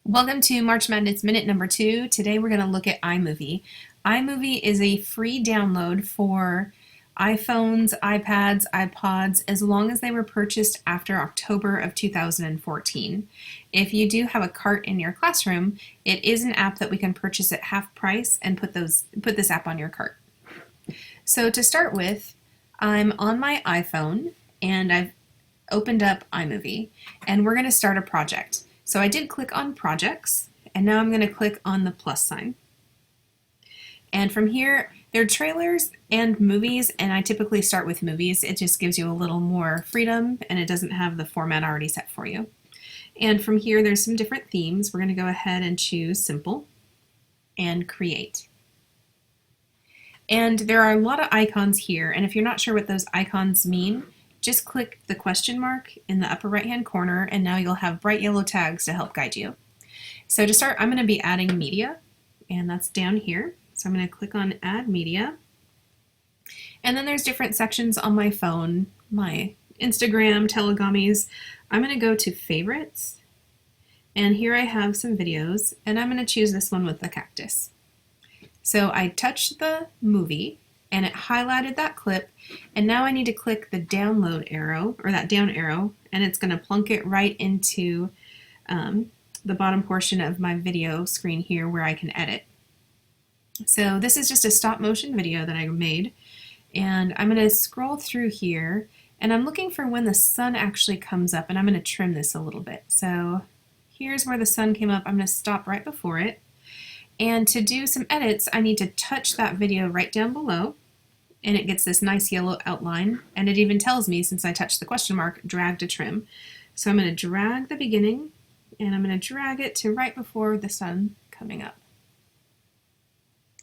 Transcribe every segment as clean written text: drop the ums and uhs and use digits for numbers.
Welcome to March Madness Minute number 2. Today we're going to look at iMovie. iMovie is a free download for iPhones, iPads, iPods, as long as they were purchased after October of 2014. If you do have a cart in your classroom, it is an app that we can purchase at half price and put this app on your cart. So to start with, I'm on my iPhone and I've opened up iMovie and we're going to start a project. So I did click on projects and now I'm going to click on the plus sign. And from here, there are trailers and movies, and I typically start with movies. It just gives you a little more freedom and it doesn't have the format already set for you. And from here, there's some different themes. We're going to go ahead and choose simple and create. And there are a lot of icons here, and if you're not sure what those icons mean, just click the question mark in the upper right hand corner and now you'll have bright yellow tags to help guide you. So to start, I'm going to be adding media, and that's down here. So I'm going to click on add media. And then there's different sections on my phone, my Instagram, Telegamis. I'm going to go to favorites, and here I have some videos, and I'm going to choose this one with the cactus. So I touched the movie and it highlighted that clip, and now I need to click the download arrow, or that down arrow, and it's going to plunk it right into the bottom portion of my video screen here where I can edit. So this is just a stop motion video that I made, and I'm going to scroll through here and I'm looking for when the sun actually comes up, and I'm going to trim this a little bit. So here's where the sun came up. I'm going to stop right before it. And to do some edits, I need to touch that video right down below, and it gets this nice yellow outline, and it even tells me, since I touched the question mark, drag to trim. So I'm going to drag the beginning, and I'm going to drag it to right before the sun coming up.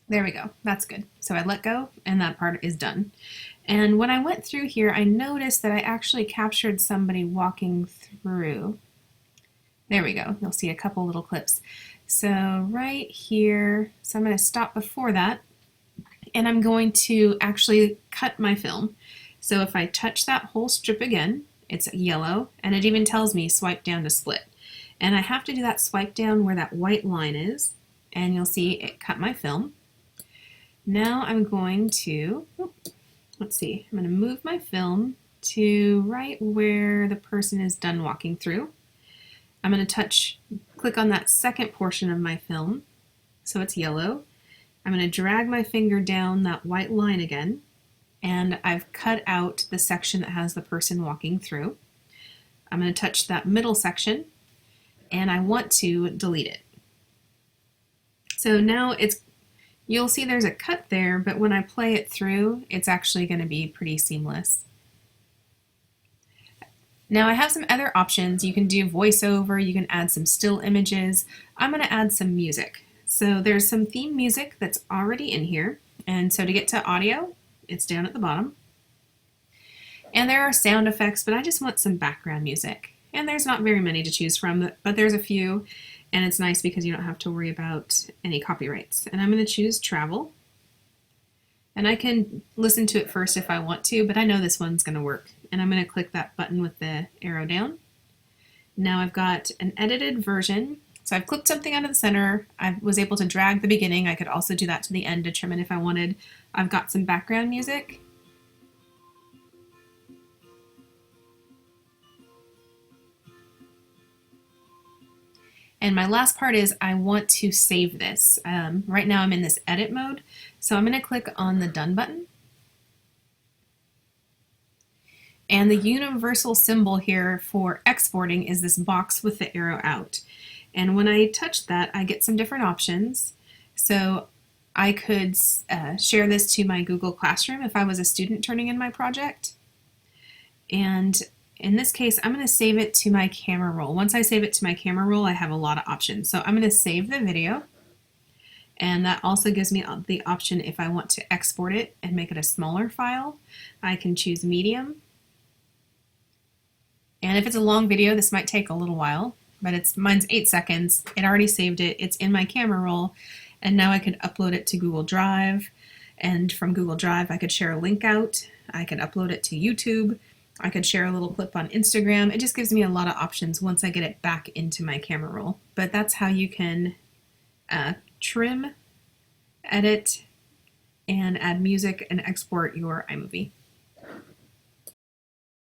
There we go. That's good. So I let go, and that part is done. And when I went through here, I noticed that I actually captured somebody walking through. There we go. You'll see a couple little clips. So right here, so I'm going to stop before that, and I'm going to actually cut my film. So if I touch that whole strip again, it's yellow, and it even tells me swipe down to split. And I have to do that swipe down where that white line is, and you'll see it cut my film. Now I'm going to, let's see, I'm going to move my film to right where the person is done walking through. I'm going to click on that second portion of my film, so it's yellow. I'm going to drag my finger down that white line again, and I've cut out the section that has the person walking through. I'm going to touch that middle section, and I want to delete it. So now you'll see there's a cut there, but when I play it through, it's actually going to be pretty seamless. Now I have some other options. You can do voiceover, you can add some still images. I'm going to add some music. So there's some theme music that's already in here, and so to get to audio, it's down at the bottom. And there are sound effects, but I just want some background music. And there's not very many to choose from, but there's a few, and it's nice because you don't have to worry about any copyrights. And I'm going to choose travel. And I can listen to it first if I want to, but I know this one's going to work. And I'm going to click that button with the arrow down. Now I've got an edited version. So I've clipped something out of the center. I was able to drag the beginning. I could also do that to the end to trim it if I wanted. I've got some background music. And my last part is I want to save this. Right now I'm in this edit mode, so I'm going to click on the done button. And the universal symbol here for exporting is this box with the arrow out. And when I touch that, I get some different options. So I could share this to my Google Classroom if I was a student turning in my project. And in this case, I'm going to save it to my camera roll. Once I save it to my camera roll, I have a lot of options. So I'm going to save the video, and that also gives me the option if I want to export it and make it a smaller file. I can choose medium. And if it's a long video, this might take a little while, but mine's 8 seconds. It already saved it. It's in my camera roll, and now I could upload it to Google Drive. And from Google Drive, I could share a link out. I could upload it to YouTube. I could share a little clip on Instagram. It just gives me a lot of options once I get it back into my camera roll. But that's how you can trim, edit, and add music and export your iMovie.